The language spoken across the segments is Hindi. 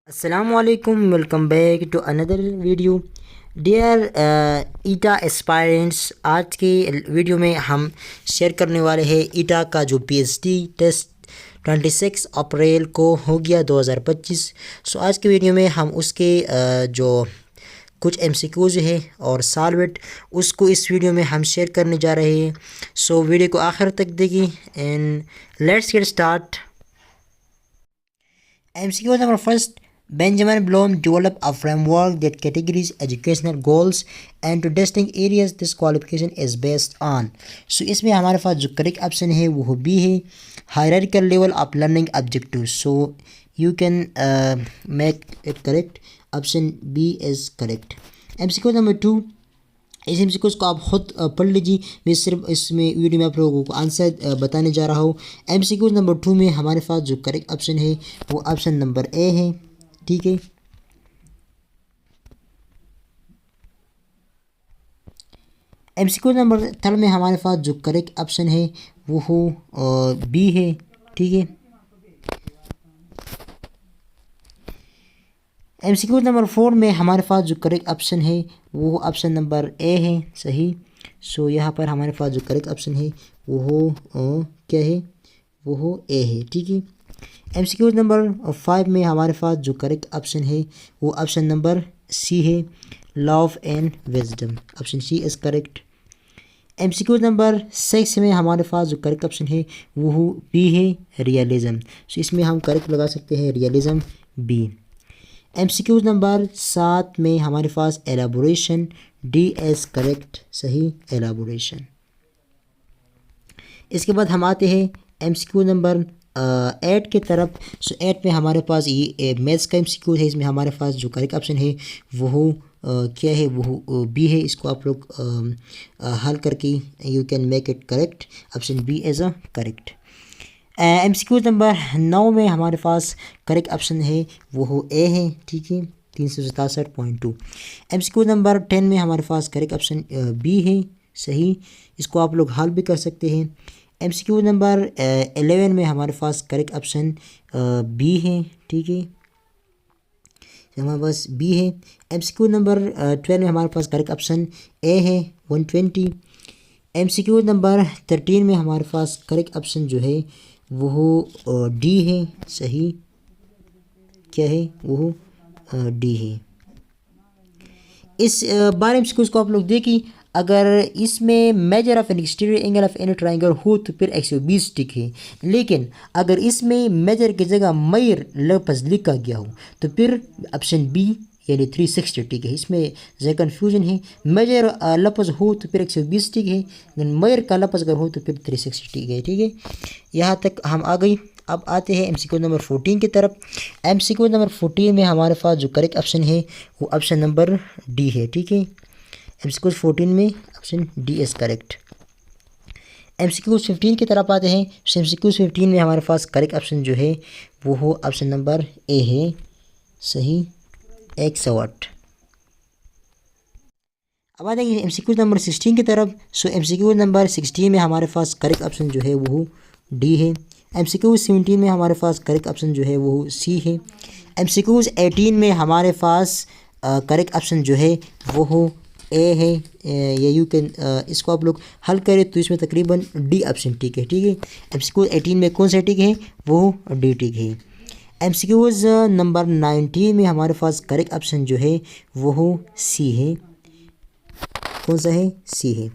Assalamualaikum, welcome back to another video dear ETA aspirants. आज के वीडियो में हम शेयर करने वाले हैं ईटा का जो पीएचडी टेस्ट 26 अप्रैल को हो गया 2025। सो आज के वीडियो में हम उसके जो कुछ एमसीक्यूज है और सॉल्वेट उसको इस वीडियो में हम शेयर करने जा रहे हैं। सो वीडियो को आखिर तक देखिए and let's get start. MCQ number first, Benjamin Bloom developed a framework that categorizes educational goals and to testing areas this qualification is based on. So इसमें हमारे पास जो करेक्ट ऑप्शन है वो बी है, hierarchical level of learning objectives. So you can make it correct. Option B is correct. MCQ number 2, इस एमसीक्यूज को आप खुद पढ़ लीजिए, मैं सिर्फ इसमें वीडियो में आप लोगों को आंसर बताने जा रहा हूँ। एमसीक्यूज नंबर 2 में हमारे पास जो करेक्ट ऑप्शन है वो ऑप्शन नंबर ए है, ठीक है। एमसीक्यूज नंबर 3 में हमारे पास जो करेक्ट ऑप्शन है वो हो बी है, ठीक है। MCQ नंबर 4 में हमारे पास जो करेक्ट ऑप्शन है वो ऑप्शन नंबर ए है, सही। सो यहाँ पर हमारे पास जो करेक्ट ऑप्शन है वो हो क्या है, वो हो ए है, ठीक है। MCQ नंबर 5 में हमारे पास जो करेक्ट ऑप्शन है वो ऑप्शन नंबर सी है, love and wisdom. Option C is correct. MCQ number 6 में हमारे पास जो करेक्ट ऑप्शन है वो बी है, रियलिज़म। सो इसमें हम करेक्ट लगा सकते हैं रियलिज़म बी। MCQ नंबर 7 में हमारे पास एलाबोरेशन, डी एज करेक्ट, सही एलाबोरेशन। इसके बाद हम आते हैं MCQ नंबर 8 के तरफ। सो 8 में हमारे पास ये मैथ्स का MCQ है। इसमें हमारे पास जो करेक्ट ऑप्शन है वो क्या है, वो बी है। इसको आप लोग हल करके you can make it correct. Option B as a correct. MCQ number 9 में हमारे पास करेक्ट ऑप्शन है वो हो ए है, ठीक है, 367.2। MCQ नंबर 10 में हमारे पास करेक्ट ऑप्शन बी है, सही। इसको आप लोग हल भी कर सकते हैं। MCQ नंबर 11 में हमारे पास करेक्ट ऑप्शन बी है, ठीक है, हमारे पास बी है। MCQ नंबर 12 में हमारे पास करेक्ट ऑप्शन ए है, 120। MCQ नंबर 13 में हमारे पास करेक्ट ऑप्शन जो है वो डी है, सही, क्या है, वो डी है। इस 12 एमसीक्यूज को आप लोग देखिए। अगर इसमें measure of N exterior angle of any triangle हो तो फिर 120 टिक है, लेकिन अगर इसमें मेजर की जगह मयर लफ्ज़ लिखा गया हो तो फिर ऑप्शन बी यानी 360 टिक है। इसमें ज़रा कन्फ्यूजन है। मेजर लफ्ज़ हो तो फिर 120 टिक है, लेकिन मयर का लफ्ज़ अगर हो तो फिर 360 टिक है, ठीक है। यहाँ तक हम आ गई। अब आते हैं MCQ नंबर 14 की तरफ। MCQ नंबर 14 में हमारे पास जो करेक्ट ऑप्शन है वो ऑप्शन नंबर डी है, ठीक है। MCQ 14 में option D is correct. MCQ 15 की तरफ आते हैं। MCQ 15 में हमारे पास करेक्ट ऑप्शन जो है वो हो ऑप्शन नंबर ए है, सही, 108। अब आ जाएंगे MCQ नंबर 16 की तरफ। सो MCQ नंबर 16 में हमारे पास करेक्ट ऑप्शन जो है वो डी है। MCQ 17 में हमारे पास करेक्ट ऑप्शन जो है वो सी है। MCQ 18 में हमारे पास करेक्ट ऑप्शन जो है वो हो ए है, या यू कैन इसको आप लोग हल करें तो इसमें तकरीबन डी ऑप्शन ठीक है, ठीक है। MCQ 18 में कौन सा टिक है, वो डी टिक है। MCQs नंबर 19 में हमारे पास करेक्ट ऑप्शन जो है वो हो सी है, कौन सा है, सी है।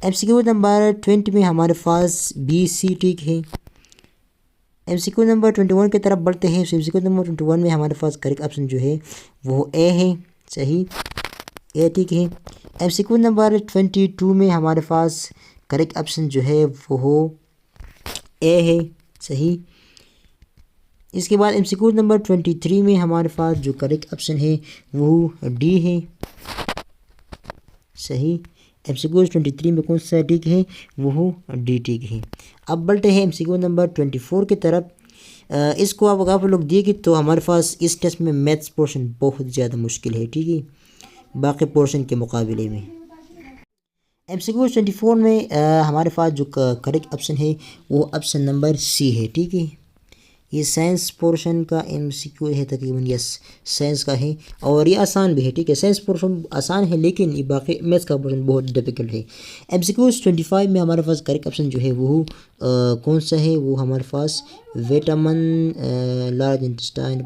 MCQ नंबर 20 में हमारे पास बी सी टिक है। MCQ नंबर 21 की तरफ बढ़ते हैं। MCQ नंबर 21 में हमारे पास करेक्ट ऑप्शन जो है वो ए है, सही, ए टिक है। MCQ नंबर 22 में हमारे पास करेक्ट ऑप्शन जो है वो हो ए है, सही। इसके बाद MCQ नंबर 23 में हमारे पास जो करेक्ट ऑप्शन है वो डी है, सही। MCQ 23 में कौन सा टिक है, वो डी टिक है। अब बढ़ते हैं MCQ नंबर 24 की तरफ। इसको आप लोग देखिए तो हमारे पास इस टेस्ट में मैथ्स पोर्शन बहुत ज़्यादा मुश्किल है, ठीक है, बाकी पोर्शन के मुकाबले में। MCQ 24 में हमारे पास जो करेक्ट ऑप्शन है वो ऑप्शन नंबर सी है, ठीक है। ये साइंस पोर्शन का एमसीक्यू है तकरीबन, यस साइंस का है और ये आसान भी है, ठीक है। साइंस पोर्शन आसान है लेकिन ये बाकी मैथ्स का पोर्शन बहुत डिफिकल्ट है। एमसीक्यूज 25 में हमारे पास करेक्ट ऑप्शन जो है वो कौन सा है, वो हमारे पास विटामिन लार्ज इंटेस्टाइन,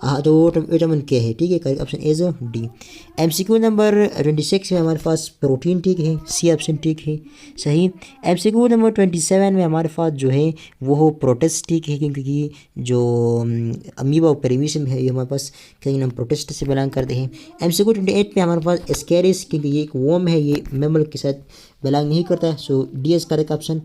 हाँ तो विटामिन के है, ठीक है। Correct option is D. MCQ number 26 में हमारे पास प्रोटीन, ठीक है, सी ऑप्शन ठीक है सही। एमसीक्यू नंबर 27 में हमारे पास जो है वो प्रोटेस्ट, ठीक है, क्योंकि जो अमीबा और पेरीमीशियम है ये हमारे पास कहीं हम प्रोटेस्ट से बिलोंग करते हैं। एमसीक्यू 28 में हमारे पास एस्केरिस, क्योंकि ये एक वॉर्म है, ये मैमल के साथ बिलोंग नहीं करता है, so D is correct option.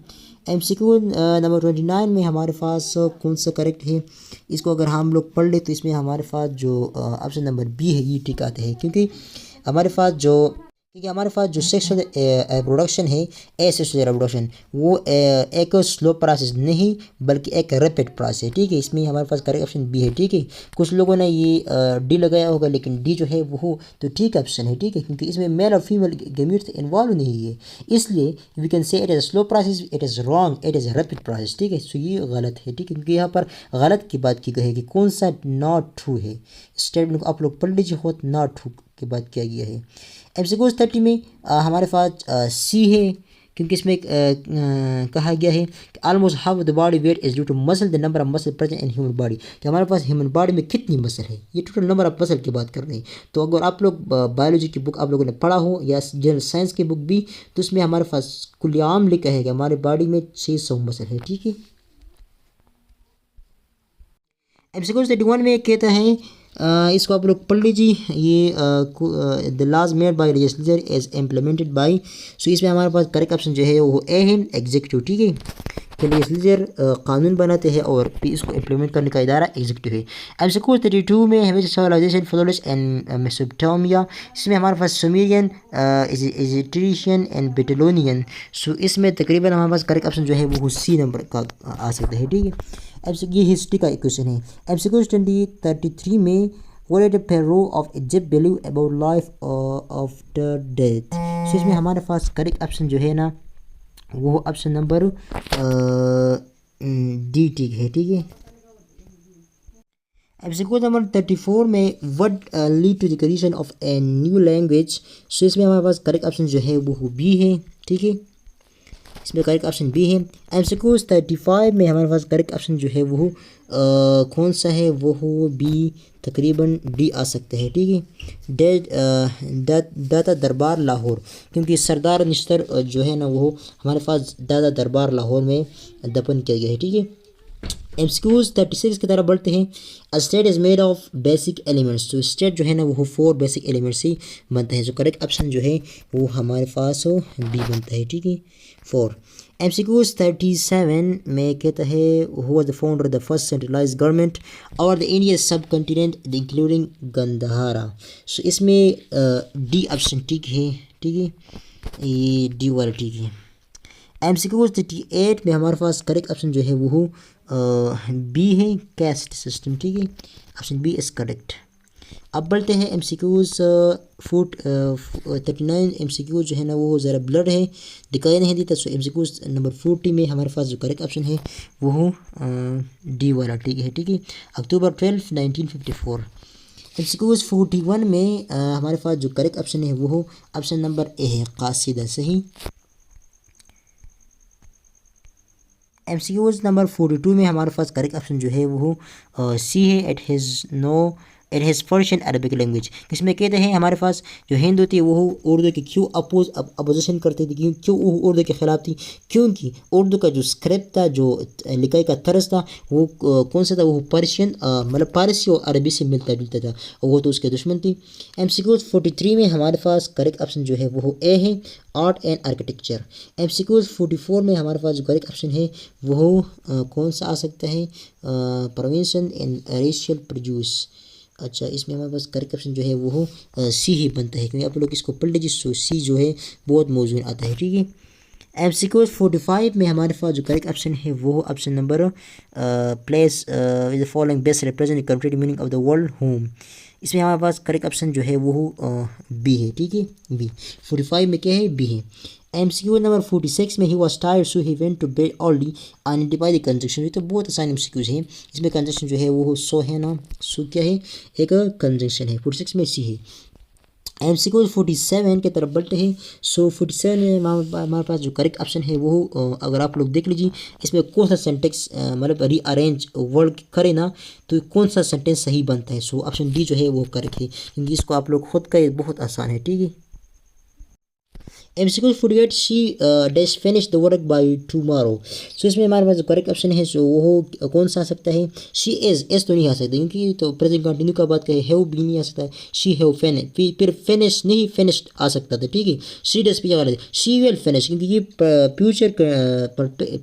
MCQ number 29 में हमारे पास कौन सा करेक्ट है, इसको अगर हम लोग पढ़ ले तो इसमें हमारे पास जो ऑप्शन नंबर बी है ये ठीक आते हैं, क्योंकि हमारे पास जो सेक्सुअल रिप्रोडक्शन है, एसेक्सुअल रिप्रोडक्शन, वो एक स्लो प्रोसेस नहीं बल्कि एक रैपिड प्रोसेस है, ठीक है। इसमें हमारे पास करेक्ट ऑप्शन बी है, ठीक है। कुछ लोगों ने ये डी लगाया होगा लेकिन डी जो है वो तो ठीक ऑप्शन है, ठीक है, क्योंकि इसमें मेल और फीमेल गेमीट्स इन्वॉल्व नहीं है, इसलिए we can say it is slow process, it is wrong, it is rapid process, ठीक है। सो ये गलत है, ठीक है, क्योंकि यहाँ पर गलत की बात की गई है कि कौन सा नॉट ट्रू है। स्टेटमेंट को आप लोग पढ़ लीजिए, बहुत नॉट ट्रू की बात किया गया है। एमसीक्यू 30 में हमारे पास सी है, क्योंकि इसमें कहा गया है कि almost half the body weight is due to muscle, the number of muscle present in human body, कि हमारे पास ह्यूमन बॉडी में कितनी मसल है, ये टोटल नंबर ऑफ मसल की बात कर रहे हैं। तो अगर आप लोग बायोलॉजी की बुक आप लोगों ने पढ़ा हो या जनरल साइंस की बुक भी, तो उसमें हमारे पास कुल्लाम लिखा है कि हमारे बॉडी में 600 मसल है, ठीक है। एमसीक्यू 31 में कहता है इसको आप लोग पढ़ लीजिए, ये the laws made by legislature is implemented by, so इसमें हमारे पास करेक्ट ऑप्शन जो है वो ए है, एग्जीक्यूटिव, ठीक है। कि लेजिस्लेचर कानून बनाते हैं और फिर इसको इम्प्लीमेंट करने का इदारा एग्जीक्यूटिव है। एमसीक्यू 32 में हमें सिविलाइजेशन फ्लोरिश एंड मेसोपोटामिया, इसमें हमारे पास सुमेरियन, इजिप्टियन एंड बेबीलोनियन, सो इसमें तकरीबन हमारे पास करेक्ट ऑप्शन जो है वो सी नंबर का आ सकता है, ठीक है। ये हिस्ट्री का एक क्वेश्चन है। एमसीक्यू 33 में what did Pharaoh of Egypt believe about life after death, so इसमें हमारे पास करेक्ट ऑप्शन जो है ना वो ऑप्शन नंबर डी ठीक है, ठीक है। एमसीक्यू नंबर 34 में what lead to the creation of a new language, so इसमें हमारे पास करेक्ट ऑप्शन जो है वो बी है, ठीक है, इसमें करेक्ट ऑप्शन बी है। एमसीक्यू 35 में हमारे पास करेक्ट ऑप्शन जो है वो कौन सा है, वो बी तकरीबन डी आ सकता है, ठीक है। दादा दरबार लाहौर, क्योंकि सरदार निश्तर जो है ना वो हमारे पास दादा दरबार लाहौर में दफन किया गया है, ठीक है। एमसीक्यूज 36 की तरफ बढ़ते हैं। A state is made of basic elements, तो स्टेट जो है ना वो 4 बेसिक एलिमेंट्स से बनता है, जो करेक्ट ऑप्शन जो है वो हमारे पास बी बनता है, ठीक है 4। एमसीक्यूज 37 में कहता है who was the founder of the first centralised government और द इंडिया सब कॉन्टिनेंट इंक्लूडिंग गंधारा, सो इसमें डी ऑप्शन ठीक है, ठीक है, ये डी वाला ठीक है। एमसीक्यूज 38 में हमारे पास करेक्ट ऑप्शन जो है वो बी है, कैस्ट सिस्टम, ठीक है, ऑप्शन बी इज़ करेक्ट। अब बढ़ते हैं एमसीक्यूज 39 एमसीक्यूज जो है ना वो ज़रा ब्लड है, दिखाई नहीं देता, सो एमसीक्यूज नंबर 40 में हमारे पास जो करेक्ट ऑप्शन है वो डी वाला ठीक है, ठीक है। अक्टूबर 12 1954। एमसीक्यूज 41 में हमारे पास जो करेक्ट ऑप्शन है वो ऑप्शन नंबर ए है, कासिदा, सही। एमसीक्यूज नंबर 42 में हमारे पास करेक्ट ऑप्शन जो है वो सी है, it has Persian Arabic language, इसमें कहते हैं हमारे पास जो हिंद होती है वो उर्दू के क्यों अपोजिशन करती थी, क्यों वो उर्दू के ख़िलाफ़ थी, क्योंकि उर्दू का जो स्क्रिप्ट था, जो लिखाई का तर्ज था वो कौन सा था, वो पर्शियन मतलब फारसी और अरबी से मिलता जुलता था और वो तो उसके दुश्मन थी। एमसीक्यूज 43 में हमारे पास करेक्ट ऑप्शन जो है वो ए है, आर्ट एंड आर्किटेक्चर। एमसीक्यूज 44 में हमारे पास जो करेक्ट ऑप्शन है वो कौन सा आ सकता है, प्रोविंशन एंड रेशियल प्रोड्यूस, अच्छा इसमें हमारे पास करेक्ट ऑप्शन जो है वो सी ही बनता है, क्योंकि आप लोग इसको पढ़ लीजिए, सो सी जो है बहुत मौजूद आता है, ठीक है। एमसीक्यूज 45 में हमारे पास जो करेक्ट ऑप्शन है वो option number place with the following best represent complete meaning of the world home, इसमें हमारे पास करेक्ट ऑप्शन जो है वो बी है, ठीक है, बी। 45 में क्या है, बी है। MCQ नंबर 46 में he was tired so he went to bed early, identify the conjunction. ये तो बहुत आसान MCQs है, इसमें कंजंक्शन जो है वो सो है ना, सो क्या है, एक कंजंक्शन है। 46 में सी है। MCQ 47 के तरफ बढ़ते हैं। सो 47 में हमारे पास जो करेक्ट ऑप्शन है वो अगर आप लोग देख लीजिए इसमें कौन सा सेंटेंस मतलब रीअरेंज वर्ड करे ना तो कौन सा सेंटेंस सही बनता है। सो ऑप्शन डी जो है वो करेक्ट है, क्योंकि इसको आप लोग खुद का बहुत आसान है, ठीक है। MCQ 48 she dash finish the work by tomorrow. So इसमें हमारे पास जो करेक्ट ऑप्शन है सो वो कौन सा आ सकता है, शी इज, एस तो नहीं आ सकता क्योंकि तो प्रेजेंट कंटिन्यू का बात करें, हैव भी नहीं आ सकता है, शी हैव फिनिश, फिर फिनिश नहीं फिनिश्ड आ सकता था, ठीक है। शी डैश भी गलत है, शी विल फिनिश क्योंकि ये future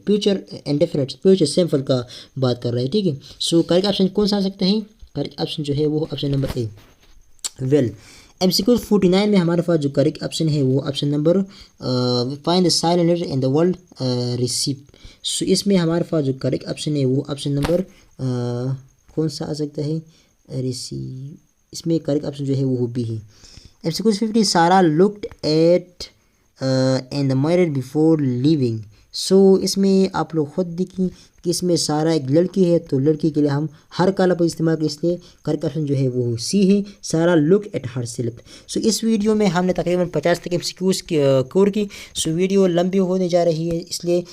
future indefinite future simple का बात कर रहा है, ठीक है। सो करेक्ट ऑप्शन कौन सा आ सकता है, करेक्ट ऑप्शन जो है वो option number A, well. MCQ 49 में हमारे पास जो करेक्ट ऑप्शन है वो option number find the silent letter in the world receipt. So इसमें हमारे पास जो करेक्ट ऑप्शन है वो ऑप्शन नंबर कौन सा आ सकता है, रिसीव। इसमें करेक्ट ऑप्शन जो है वो भी है। MCQ 50 Sara looked at in the mirror before living. So इसमें आप लोग खुद देखिए कि इसमें सारा एक लड़की है, तो लड़की के लिए हम हर का लफ्ज़ इस्तेमाल करें, इसलिए करेक्ट ऑप्शन जो है वो सी है, सारा लुक एट हर सेल्फ। सो इस वीडियो में हमने तकरीबन 50 तक MCQs कवर की। सो वीडियो लंबी होने जा रही है, इसलिए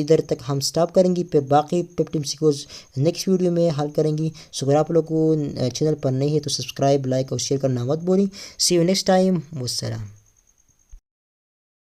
इधर तक हम स्टॉप करेंगे, फिर बाकी 50 MCQs नेक्स्ट वीडियो में हल करेंगे। सो अगर आप लोग को चैनल पर नहीं है तो सब्सक्राइब, लाइक और शेयर करना मत भूलें। सी यू नेक्स्ट टाइम, वस्सलाम।